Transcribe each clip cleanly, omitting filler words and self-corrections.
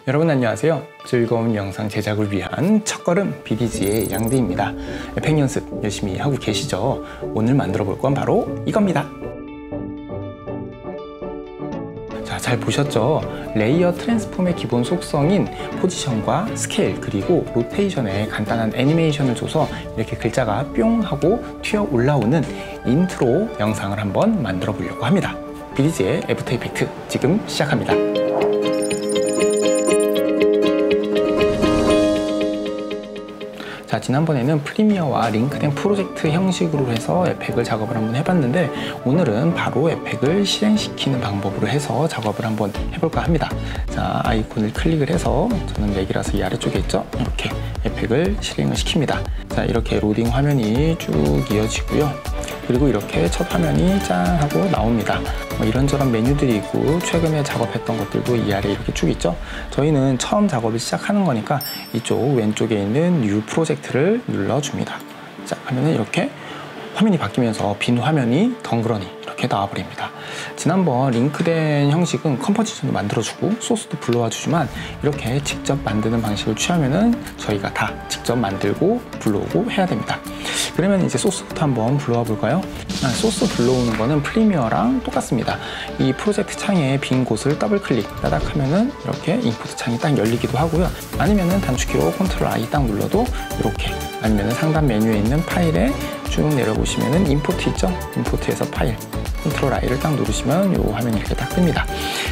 여러분 안녕하세요. 즐거운 영상 제작을 위한 첫걸음 비디지의 양디입니다. 에펙 연습 열심히 하고 계시죠? 오늘 만들어 볼 건 바로 이겁니다. 자, 잘 보셨죠? 레이어 트랜스폼의 기본 속성인 포지션과 스케일 그리고 로테이션에 간단한 애니메이션을 줘서 이렇게 글자가 뿅 하고 튀어 올라오는 인트로 영상을 한번 만들어 보려고 합니다. 비디지의 애프터 이펙트 지금 시작합니다. 자, 지난번에는 프리미어와 링크된 프로젝트 형식으로 해서 에펙을 작업을 한번 해봤는데 오늘은 바로 에펙을 실행시키는 방법으로 해서 작업을 한번 해볼까 합니다. 자, 아이콘을 클릭을 해서 저는 맥이라서 이 아래쪽에 있죠? 이렇게 에펙을 실행을 시킵니다. 자, 이렇게 로딩 화면이 쭉 이어지고요. 그리고 이렇게 첫 화면이 짠 하고 나옵니다. 이런저런 메뉴들이 있고 최근에 작업했던 것들도 이 아래에 이렇게 쭉 있죠. 저희는 처음 작업을 시작하는 거니까 이쪽 왼쪽에 있는 뉴 프로젝트를 눌러줍니다. 자, 하면은 이렇게 화면이 바뀌면서 빈 화면이 덩그러니 이렇게 나와버립니다. 지난번 링크된 형식은 컴포지션도 만들어주고 소스도 불러와 주지만 이렇게 직접 만드는 방식을 취하면은 저희가 다 직접 만들고 불러오고 해야 됩니다. 그러면 이제 소스부터 한번 불러와 볼까요? 소스 불러오는 거는 프리미어랑 똑같습니다. 이 프로젝트 창에 빈 곳을 더블 클릭 따닥 하면은 이렇게 인풋 창이 딱 열리기도 하고요. 아니면은 단축키로 컨트롤 I 딱 눌러도 이렇게, 아니면은 상단 메뉴에 있는 파일에 쭉 내려보시면은 임포트 있죠? 임포트에서 파일 컨트롤 I를 딱 누르시면 이 화면이 이렇게 딱 뜹니다.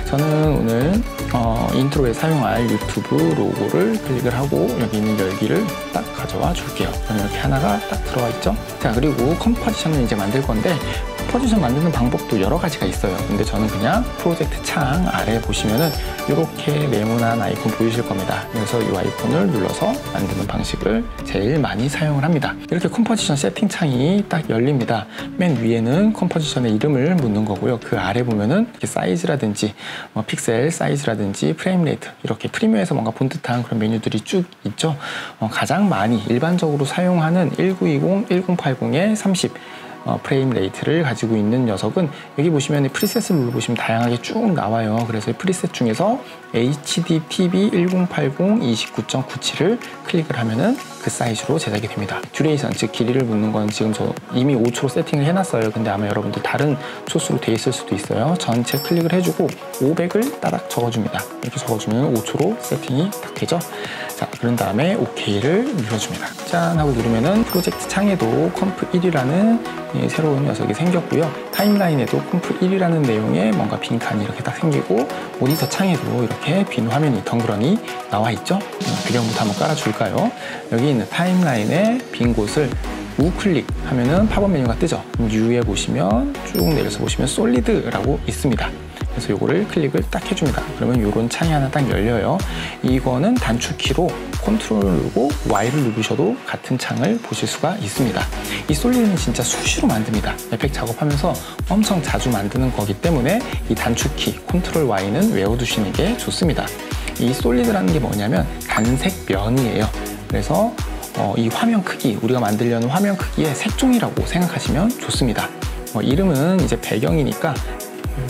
저는 오늘 인트로에 사용할 유튜브 로고를 클릭을 하고 여기 있는 열기를 딱 가져와 줄게요. 그럼 이렇게 하나가 딱 들어와 있죠? 자, 그리고 컴포지션을 이제 만들 건데 포지션 만드는 방법도 여러 가지가 있어요. 근데 저는 그냥 프로젝트 창 아래 보시면은 이렇게 네모난 아이콘 보이실 겁니다. 그래서 이 아이콘을 눌러서 만드는 방식을 제일 많이 사용을 합니다. 이렇게 컴포지션 세팅 창이 딱 열립니다. 맨 위에는 컴포지션의 이름을 묻는 거고요. 그 아래 보면은 이렇게 사이즈라든지 픽셀 사이즈라든지 프레임 레이트, 이렇게 프리미어에서 뭔가 본 듯한 그런 메뉴들이 쭉 있죠. 가장 많이 일반적으로 사용하는 1920, 1080에 30 프레임 레이트를 가지고 있는 녀석은 여기 보시면 프리셋을 눌러보시면 다양하게 쭉 나와요. 그래서 프리셋 중에서 HDTV 1080 29.97을 클릭을 하면은 그 사이즈로 제작이 됩니다. 듀레이션, 즉 길이를 묻는 건 지금 저 이미 5초로 세팅을 해놨어요. 근데 아마 여러분들 다른 소스로 돼 있을 수도 있어요. 전체 클릭을 해주고 500을 따닥 적어줍니다. 이렇게 적어주면 5초로 세팅이 딱 되죠. 자, 그런 다음에 OK를 눌러줍니다. 짠 하고 누르면은 프로젝트 창에도 컴프 1이라는 새로운 녀석이 생겼고요. 타임라인에도 컴프 1이라는 내용의 뭔가 빈 칸이 이렇게 딱 생기고 모니터 창에도 이렇게 빈 화면이 덩그러니 나와 있죠. 배경부터 한번 깔아줄까요? 여기 있는 타임라인에 빈 곳을 우클릭 하면은 팝업 메뉴가 뜨죠. 뉴에 보시면 쭉 내려서 보시면 솔리드라고 있습니다. 그래서 요거를 클릭을 딱 해줍니다. 그러면 요런 창이 하나 딱 열려요. 이거는 단축키로 컨트롤을 누르고 Y를 누르셔도 같은 창을 보실 수가 있습니다. 이 솔리드는 진짜 수시로 만듭니다. 에펙 작업하면서 엄청 자주 만드는 거기 때문에 이 단축키 컨트롤 Y는 외워두시는 게 좋습니다. 이 솔리드라는 게 뭐냐면 단색 면이에요. 그래서 이 화면 크기, 우리가 만들려는 화면 크기의 색종이라고 생각하시면 좋습니다. 이름은 이제 배경이니까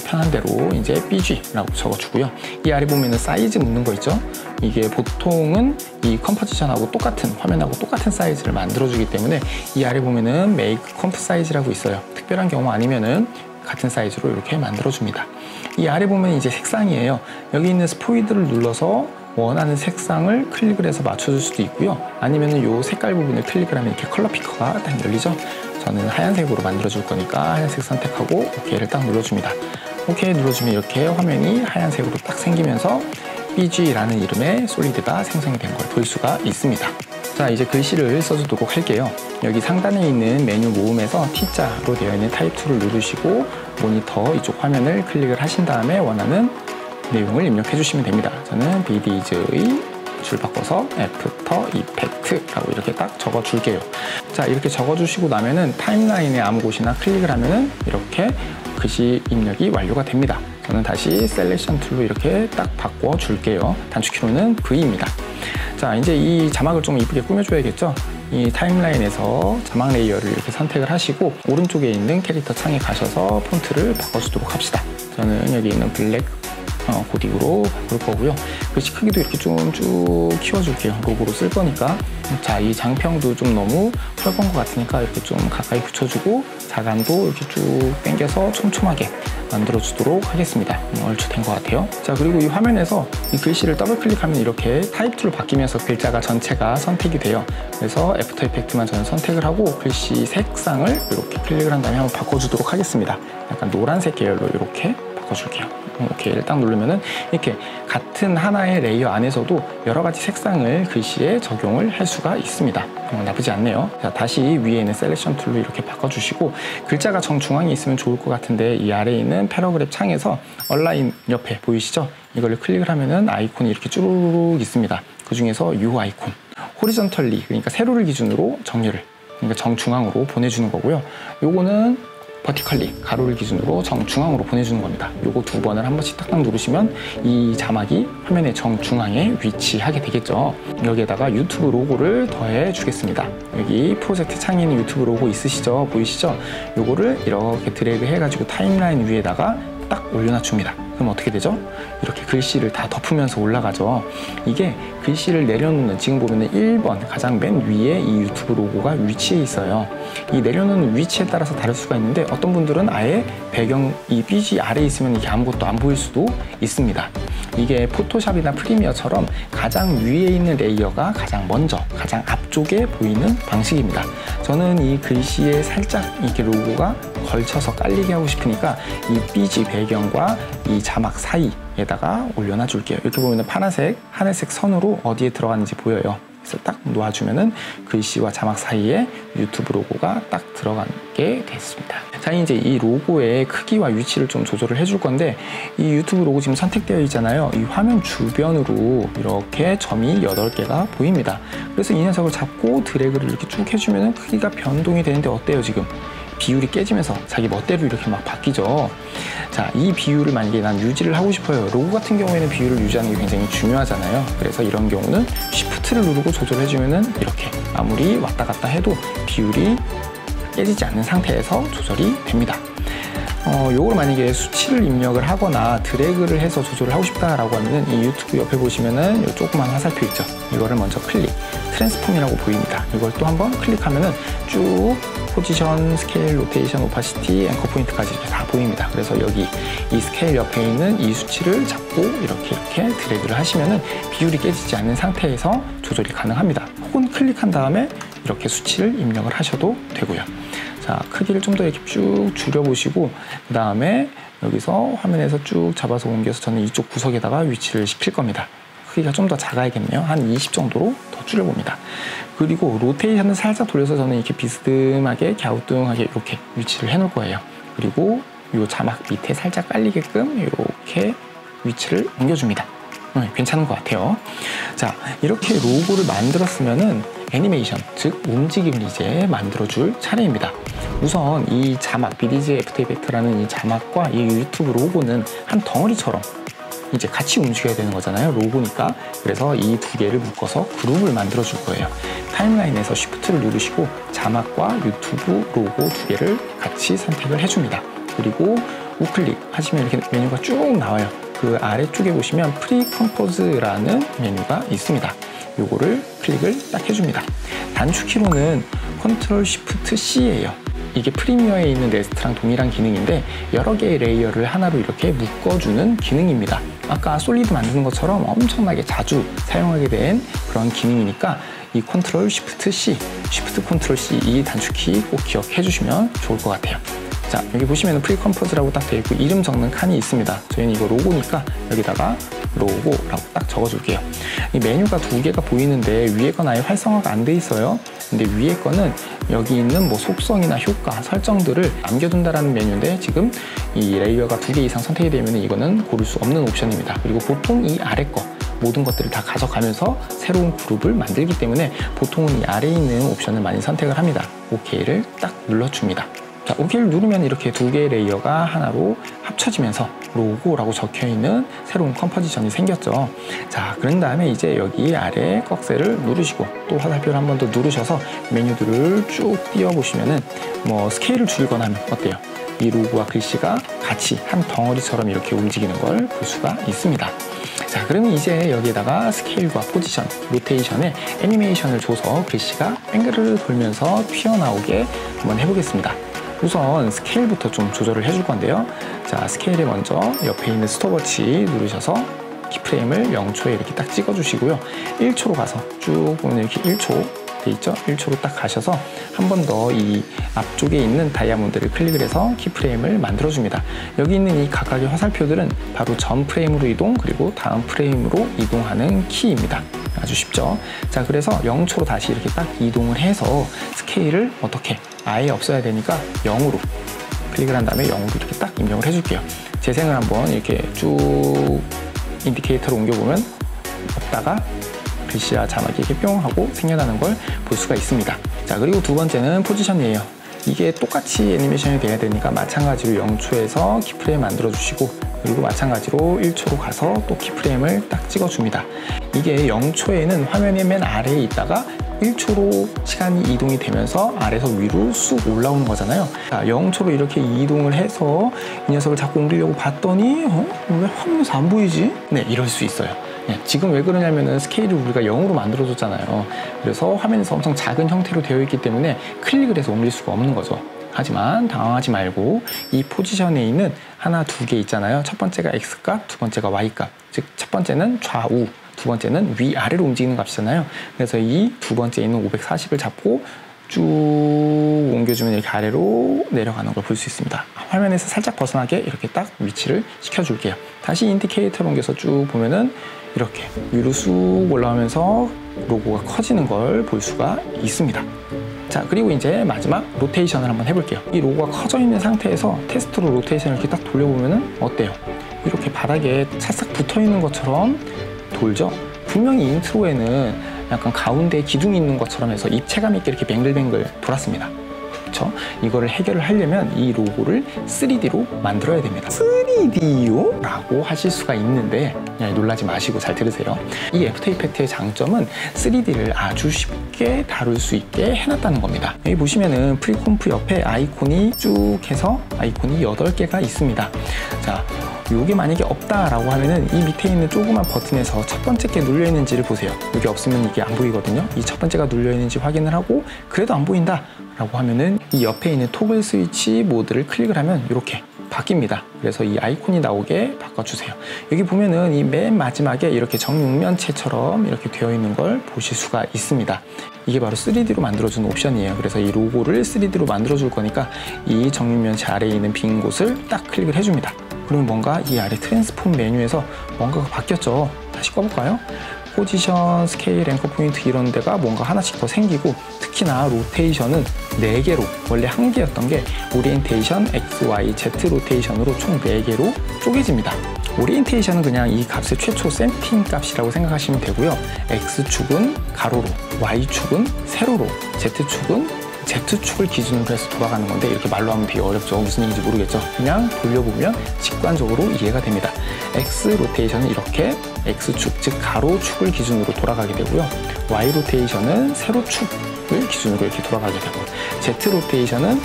편한 대로 이제 BG라고 적어주고요. 이 아래 보면은 사이즈 묻는 거 있죠? 이게 보통은 이 컴포지션하고 똑같은, 화면하고 똑같은 사이즈를 만들어주기 때문에 이 아래 보면은 Make Comp Size라고 있어요. 특별한 경우 아니면은 같은 사이즈로 이렇게 만들어줍니다. 이 아래 보면 이제 색상이에요. 여기 있는 스포이드를 눌러서 원하는 색상을 클릭을 해서 맞춰줄 수도 있고요. 아니면은 요 색깔 부분을 클릭을 하면 이렇게 컬러 피커가 딱 열리죠? 저는 하얀색으로 만들어줄 거니까 하얀색 선택하고 OK를 딱 눌러줍니다. OK 눌러주면 이렇게 화면이 하얀색으로 딱 생기면서 BG라는 이름의 솔리드가 생성이 된 걸 볼 수가 있습니다. 자, 이제 글씨를 써주도록 할게요. 여기 상단에 있는 메뉴 모음에서 T자로 되어 있는 타입 2를 누르시고 모니터 이쪽 화면을 클릭을 하신 다음에 원하는 내용을 입력해 주시면 됩니다. 저는 비디즈의 줄 바꿔서 애프터 이펙트라고 이렇게 딱 적어 줄게요. 자, 이렇게 적어 주시고 나면은 타임라인에 아무 곳이나 클릭을 하면은 이렇게 글씨 입력이 완료가 됩니다. 저는 다시 셀렉션 툴로 이렇게 딱 바꿔 줄게요. 단축키로는 V입니다. 자, 이제 이 자막을 좀 이쁘게 꾸며줘야겠죠? 이 타임라인에서 자막 레이어를 이렇게 선택을 하시고 오른쪽에 있는 캐릭터 창에 가셔서 폰트를 바꿔주도록 합시다. 저는 여기 있는 블랙 고딕으로 바꿀 거고요. 글씨 크기도 이렇게 좀 쭉 키워줄게요. 로고로 쓸 거니까. 자, 이 장평도 좀 너무 헐건 것 같으니까 이렇게 좀 가까이 붙여주고, 자간도 이렇게 쭉 당겨서 촘촘하게 만들어주도록 하겠습니다. 얼추 된 것 같아요. 자, 그리고 이 화면에서 이 글씨를 더블 클릭하면 이렇게 타입 툴로 바뀌면서 글자가 전체가 선택이 돼요. 그래서 애프터 이펙트만 저는 선택을 하고 글씨 색상을 이렇게 클릭을 한 다음에 한번 바꿔주도록 하겠습니다. 약간 노란색 계열로 이렇게 바꿔줄게요. 오케이를 딱 누르면은 이렇게 같은 하나의 레이어 안에서도 여러 가지 색상을 글씨에 적용을 할 수가 있습니다. 나쁘지 않네요. 자, 다시 위에 있는 셀렉션 툴로 이렇게 바꿔주시고, 글자가 정중앙에 있으면 좋을 것 같은데 이 아래에 있는 패러그래프 창에서 얼라인 옆에 보이시죠? 이걸 클릭을 하면은 아이콘이 이렇게 쭈루룩 있습니다. 그 중에서 이 아이콘 호리전털리, 그러니까 세로를 기준으로 정렬을, 그러니까 정중앙으로 보내주는 거고요. 요거는 버티컬리, 가로를 기준으로 정중앙으로 보내주는 겁니다. 요거 두 번을 한 번씩 딱딱 누르시면 이 자막이 화면의 정중앙에 위치하게 되겠죠. 여기에다가 유튜브 로고를 더해 주겠습니다. 여기 프로젝트 창에 있는 유튜브 로고 있으시죠? 보이시죠? 요거를 이렇게 드래그 해가지고 타임라인 위에다가 딱 올려놔줍니다. 그럼 어떻게 되죠? 이렇게 글씨를 다 덮으면서 올라가죠. 이게 글씨를 내려놓는, 지금 보면은 1번 가장 맨 위에 이 유튜브 로고가 위치해 있어요. 이 내려놓는 위치에 따라서 다를 수가 있는데, 어떤 분들은 아예 배경 이 BG 아래에 있으면 이게 아무것도 안 보일 수도 있습니다. 이게 포토샵이나 프리미어처럼 가장 위에 있는 레이어가 가장 먼저, 가장 앞쪽에 보이는 방식입니다. 저는 이 글씨에 살짝 이렇게 로고가 걸쳐서 깔리게 하고 싶으니까 이 BG 배경과 이 자막 사이에다가 올려놔 줄게요. 이렇게 보면 파란색, 하늘색 선으로 어디에 들어가는지 보여요. 그래서 딱 놓아주면은 글씨와 자막 사이에 유튜브 로고가 딱 들어가게 됐습니다. 자, 이제 이 로고의 크기와 위치를 좀 조절을 해줄 건데, 이 유튜브 로고 지금 선택되어 있잖아요. 이 화면 주변으로 이렇게 점이 8개가 보입니다. 그래서 이 녀석을 잡고 드래그를 이렇게 쭉 해주면은 크기가 변동이 되는데 어때요, 지금? 비율이 깨지면서 자기 멋대로 이렇게 막 바뀌죠. 자, 이 비율을 만약에 난 유지를 하고 싶어요. 로고 같은 경우에는 비율을 유지하는 게 굉장히 중요하잖아요. 그래서 이런 경우는 Shift를 누르고 조절해주면은 이렇게 아무리 왔다 갔다 해도 비율이 깨지지 않는 상태에서 조절이 됩니다. 요걸 만약에 수치를 입력을 하거나 드래그를 해서 조절을 하고 싶다라고 하면은 이 유튜브 옆에 보시면은 요 조그만 화살표 있죠. 이거를 먼저 클릭, 트랜스폼이라고 보입니다. 이걸 또 한번 클릭하면은 쭉 포지션, 스케일, 로테이션, 오파시티, 앵커 포인트까지 이렇게 다 보입니다. 그래서 여기 이 스케일 옆에 있는 이 수치를 잡고 이렇게 드래그를 하시면은 비율이 깨지지 않는 상태에서 조절이 가능합니다. 혹은 클릭한 다음에 이렇게 수치를 입력을 하셔도 되고요. 자, 크기를 좀 더 이렇게 쭉 줄여보시고, 그 다음에 여기서 화면에서 쭉 잡아서 옮겨서 저는 이쪽 구석에다가 위치를 시킬 겁니다. 크기가 좀 더 작아야겠네요. 한 20 정도로 더 줄여봅니다. 그리고 로테이션을 살짝 돌려서 저는 이렇게 비스듬하게 갸우뚱하게 이렇게 위치를 해놓을 거예요. 그리고 이 자막 밑에 살짝 깔리게끔 이렇게 위치를 옮겨줍니다. 괜찮은 것 같아요. 자, 이렇게 로고를 만들었으면은 애니메이션, 즉 움직임을 이제 만들어줄 차례입니다. 우선 이 자막, BDG 애프터 이펙트라는 이 자막과 이 유튜브 로고는 한 덩어리처럼 이제 같이 움직여야 되는 거잖아요. 로고니까. 그래서 이 두 개를 묶어서 그룹을 만들어 줄 거예요. 타임라인에서 Shift를 누르시고 자막과 유튜브 로고 두 개를 같이 선택을 해줍니다. 그리고 우클릭 하시면 이렇게 메뉴가 쭉 나와요. 그 아래쪽에 보시면 프리컴포즈라는 메뉴가 있습니다. 요거를 클릭을 딱 해줍니다. 단축키로는 Ctrl Shift C예요. 이게 프리미어에 있는 네스트랑 동일한 기능인데 여러 개의 레이어를 하나로 이렇게 묶어주는 기능입니다. 아까 솔리드 만드는 것처럼 엄청나게 자주 사용하게 된 그런 기능이니까 이 Ctrl Shift C, Shift Ctrl C 이 단축키 꼭 기억해 주시면 좋을 것 같아요. 자, 여기 보시면 프리컴포즈라고 딱 되어 있고 이름 적는 칸이 있습니다. 저희는 이거 로고니까 여기다가 로고라고 딱 적어줄게요. 이 메뉴가 두 개가 보이는데 위에 건 아예 활성화가 안 돼 있어요. 근데 위에 거는 여기 있는 뭐 속성이나 효과, 설정들을 남겨둔다라는 메뉴인데 지금 이 레이어가 두 개 이상 선택이 되면 이거는 고를 수 없는 옵션입니다. 그리고 보통 이 아래 거 모든 것들을 다 가져가면서 새로운 그룹을 만들기 때문에 보통은 이 아래에 있는 옵션을 많이 선택을 합니다. OK를 딱 눌러줍니다. 자, OK를 누르면 이렇게 두 개의 레이어가 하나로 합쳐지면서 로고라고 적혀있는 새로운 컴포지션이 생겼죠. 자, 그런 다음에 이제 여기 아래 꺽쇠를 누르시고 또 화살표를 한 번 더 누르셔서 메뉴들을 쭉 띄워보시면은 뭐 스케일을 줄이거나 하면 어때요? 이 로고와 글씨가 같이 한 덩어리처럼 이렇게 움직이는 걸 볼 수가 있습니다. 자, 그러면 이제 여기에다가 스케일과 포지션, 로테이션에 애니메이션을 줘서 글씨가 뱅그르르 돌면서 튀어나오게 한번 해보겠습니다. 우선 스케일부터 좀 조절을 해줄 건데요. 자, 스케일에 먼저 옆에 있는 스톱워치 누르셔서 키프레임을 0초에 이렇게 딱 찍어주시고요. 1초로 가서 쭉 보면 이렇게 1초 돼 있죠? 1초로 딱 가셔서 한 번 더 이 앞쪽에 있는 다이아몬드를 클릭을 해서 키프레임을 만들어줍니다. 여기 있는 이 각각의 화살표들은 바로 전 프레임으로 이동, 그리고 다음 프레임으로 이동하는 키입니다. 아주 쉽죠? 자, 그래서 0초로 다시 이렇게 딱 이동을 해서 스케일을 어떻게 아예 없어야 되니까 0으로 클릭을 한 다음에 0으로 이렇게 딱 입력을 해줄게요. 재생을 한번 이렇게 쭉 인디케이터로 옮겨보면 없다가 글씨와 자막이 이렇게 뿅 하고 생겨나는 걸 볼 수가 있습니다. 자, 그리고 두 번째는 포지션이에요. 이게 똑같이 애니메이션이 돼야 되니까 마찬가지로 0초에서 키프레임 만들어 주시고, 그리고 마찬가지로 1초로 가서 또 키프레임을 딱 찍어줍니다. 이게 0초에는 화면의 맨 아래에 있다가 1초로 시간이 이동이 되면서 아래에서 위로 쑥 올라오는 거잖아요. 자, 0초로 이렇게 이동을 해서 이 녀석을 자꾸 옮기려고 봤더니 왜 화면에서 안 보이지? 네, 이럴 수 있어요. 네, 지금 왜 그러냐면은 스케일을 우리가 0으로 만들어줬잖아요. 그래서 화면에서 엄청 작은 형태로 되어 있기 때문에 클릭을 해서 옮길 수가 없는 거죠. 하지만 당황하지 말고 이 포지션에 있는 하나, 두 개 있잖아요. 첫 번째가 X값, 두 번째가 Y값. 즉, 첫 번째는 좌우, 두 번째는 위아래로 움직이는 값이잖아요. 그래서 이 두 번째에 있는 540을 잡고 쭉 옮겨주면 이렇게 아래로 내려가는 걸 볼 수 있습니다. 화면에서 살짝 벗어나게 이렇게 딱 위치를 시켜줄게요. 다시 인디케이터로 옮겨서 쭉 보면은 이렇게 위로 쑥 올라오면서 로고가 커지는 걸 볼 수가 있습니다. 자, 그리고 이제 마지막 로테이션을 한번 해볼게요. 이 로고가 커져 있는 상태에서 테스트로 로테이션을 이렇게 딱 돌려보면은 어때요? 이렇게 바닥에 찰싹 붙어 있는 것처럼 돌죠? 분명히 인트로에는 약간 가운데에 기둥이 있는 것처럼 해서 입체감 있게 이렇게 뱅글뱅글 돌았습니다. 그렇죠? 이거를 해결을 하려면 이 로고를 3D로 만들어야 됩니다. 3D요? 라고 하실 수가 있는데 놀라지 마시고 잘 들으세요. 이 애프터 이펙트의 장점은 3D를 아주 쉽게 다룰 수 있게 해놨다는 겁니다. 여기 보시면은 프리콤프 옆에 아이콘이 쭉 해서 아이콘이 8개가 있습니다. 자, 요게 만약에 없다라고 하면은 이 밑에 있는 조그만 버튼에서 첫 번째 게 눌려 있는지를 보세요. 여기 없으면 이게 안 보이거든요. 이 첫 번째가 눌려 있는지 확인을 하고 그래도 안 보인다 라고 하면은 이 옆에 있는 토글 스위치 모드를 클릭을 하면 이렇게 바뀝니다. 그래서 이 아이콘이 나오게 바꿔주세요. 여기 보면은 이 맨 마지막에 이렇게 정육면체처럼 이렇게 되어 있는 걸 보실 수가 있습니다. 이게 바로 3D로 만들어준 옵션이에요. 그래서 이 로고를 3D로 만들어줄 거니까 이 정육면체 아래에 있는 빈 곳을 딱 클릭을 해줍니다. 그러면 뭔가 이 아래 트랜스폼 메뉴에서 뭔가가 바뀌었죠. 다시 꺼볼까요? 포지션, 스케일, 앵커 포인트 이런 데가 뭔가 하나씩 더 생기고, 특히나 로테이션은 4개로, 원래 1개였던 게 오리엔테이션, X, Y, Z 로테이션으로 총 4개로 쪼개집니다. 오리엔테이션은 그냥 이 값의 최초 샘핑 값이라고 생각하시면 되고요. X축은 가로로, Y축은 세로로, Z축은 Z축을 기준으로 해서 돌아가는 건데 이렇게 말로 하면 되게 어렵죠. 무슨 얘기인지 모르겠죠. 그냥 돌려보면 직관적으로 이해가 됩니다. X 로테이션은 이렇게 X축, 즉 가로축을 기준으로 돌아가게 되고요. Y 로테이션은 세로축을 기준으로 이렇게 돌아가게 되고, Z 로테이션은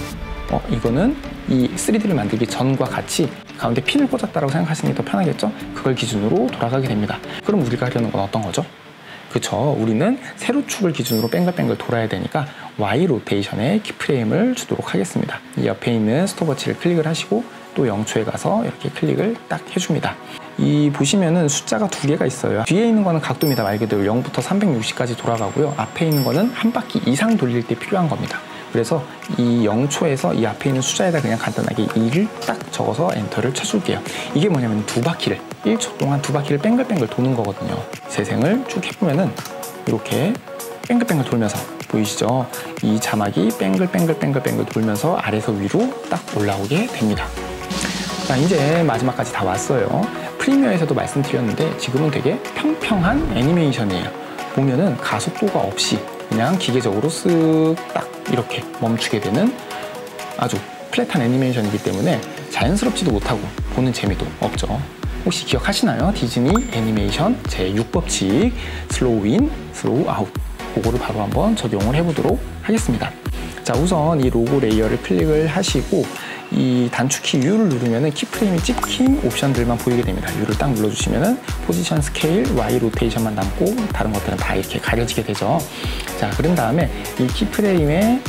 이거는 이 3D를 만들기 전과 같이 가운데 핀을 꽂았다고 생각하시는 게 더 편하겠죠? 그걸 기준으로 돌아가게 됩니다. 그럼 우리가 하려는 건 어떤 거죠? 그쵸, 우리는 세로축을 기준으로 뱅글뱅글 돌아야 되니까 Y 로테이션에 키프레임을 주도록 하겠습니다. 이 옆에 있는 스톱워치를 클릭을 하시고 또 0초에 가서 이렇게 클릭을 딱 해줍니다. 이 보시면은 숫자가 2개가 있어요. 뒤에 있는 거는 각도입니다. 말 그대로 0부터 360까지 돌아가고요. 앞에 있는 거는 한 바퀴 이상 돌릴 때 필요한 겁니다. 그래서 이 0초에서 이 앞에 있는 숫자에다 그냥 간단하게 2를 딱 적어서 엔터를 쳐줄게요. 이게 뭐냐면 2바퀴를 1초 동안 2바퀴를 뱅글뱅글 도는 거거든요. 재생을 쭉 해보면은 이렇게 뱅글뱅글 돌면서 보이시죠? 이 자막이 뱅글뱅글 돌면서 아래에서 위로 딱 올라오게 됩니다. 자, 이제 마지막까지 다 왔어요. 프리미어에서도 말씀드렸는데 지금은 되게 평평한 애니메이션이에요. 보면은 가속도가 없이 그냥 기계적으로 쓱 딱 이렇게 멈추게 되는 아주 플랫한 애니메이션이기 때문에 자연스럽지도 못하고 보는 재미도 없죠. 혹시 기억하시나요? 디즈니 애니메이션 제6법칙 슬로우 인, 슬로우 아웃, 그거를 바로 한번 적용을 해보도록 하겠습니다. 자, 우선 이 로고 레이어를 클릭을 하시고 이 단축키 U를 누르면은 키프레임이 찍힌 옵션들만 보이게 됩니다. U를 딱 눌러주시면은 포지션, 스케일, Y 로테이션만 남고 다른 것들은 다 이렇게 가려지게 되죠. 자, 그런 다음에 이 키프레임의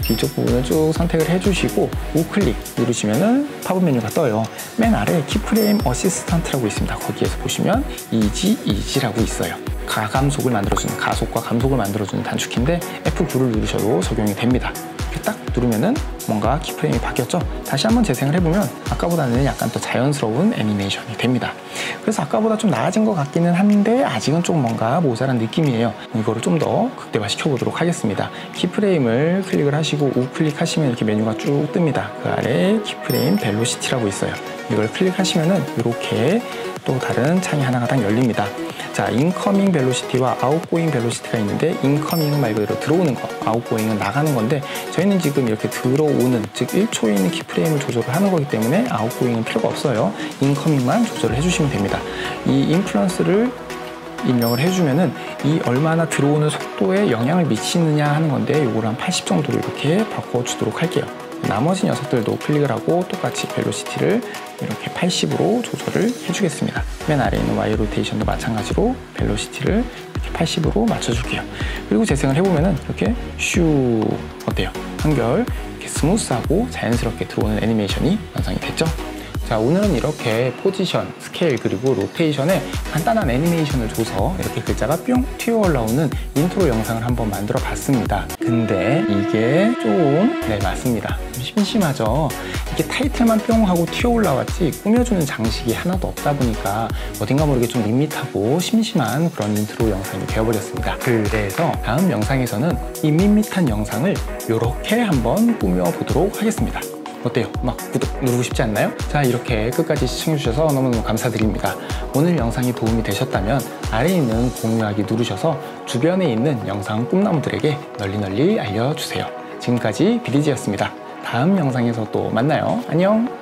뒤쪽 부분을 쭉 선택을 해주시고 우클릭 누르시면은 팝업 메뉴가 떠요. 맨 아래 키프레임 어시스턴트라고 있습니다. 거기에서 보시면 이지라고 있어요. 가속과 감속을 만들어주는 단축키인데 F9를 누르셔도 적용이 됩니다. 이렇게 딱 누르면은 뭔가 키프레임이 바뀌었죠? 다시 한번 재생을 해보면 아까보다는 약간 더 자연스러운 애니메이션이 됩니다. 그래서 아까보다 좀 나아진 것 같기는 한데 아직은 좀 뭔가 모자란 느낌이에요. 이거를 좀 더 극대화시켜 보도록 하겠습니다. 키프레임을 클릭을 하시고 우클릭 하시면 이렇게 메뉴가 쭉 뜹니다. 그 아래 키프레임 벨로시티라고 있어요. 이걸 클릭하시면은 이렇게 또 다른 창이 하나가 딱 열립니다. 자, 인커밍 벨로시티와 아웃고잉 벨로시티가 있는데 인커밍은 말 그대로 들어오는 거, 아웃고잉은 나가는 건데 저희는 지금 이렇게 들어오는, 즉 1초에 있는 키프레임을 조절을 하는 거기 때문에 아웃고잉은 필요가 없어요. 인커밍만 조절을 해주시면 됩니다. 이 인플루언스를 입력을 해주면은 이 얼마나 들어오는 속도에 영향을 미치느냐 하는 건데 요거를 한 80 정도로 이렇게 바꿔주도록 할게요. 나머지 녀석들도 클릭을 하고 똑같이 벨로시티를 이렇게 80으로 조절을 해주겠습니다. 맨 아래에 있는 Y 로테이션도 마찬가지로 벨로시티를 이렇게 80으로 맞춰줄게요. 그리고 재생을 해보면은 이렇게 슈 어때요? 한결 이렇게 스무스하고 자연스럽게 들어오는 애니메이션이 완성이 됐죠? 자, 오늘은 이렇게 포지션, 스케일, 그리고 로테이션에 간단한 애니메이션을 줘서 이렇게 글자가 뿅 튀어 올라오는 인트로 영상을 한번 만들어 봤습니다. 근데 이게 좀, 네, 맞습니다. 좀 심심하죠? 이게 타이틀만 뿅 하고 튀어 올라왔지 꾸며주는 장식이 하나도 없다 보니까 어딘가 모르게 좀 밋밋하고 심심한 그런 인트로 영상이 되어버렸습니다. 그래서 다음 영상에서는 이 밋밋한 영상을 이렇게 한번 꾸며보도록 하겠습니다. 어때요? 막 구독 누르고 싶지 않나요? 자, 이렇게 끝까지 시청해주셔서 너무너무 감사드립니다. 오늘 영상이 도움이 되셨다면 아래에 있는 공유하기 누르셔서 주변에 있는 영상 꿈나무들에게 널리 알려주세요. 지금까지 BDG였습니다. 다음 영상에서 또 만나요. 안녕!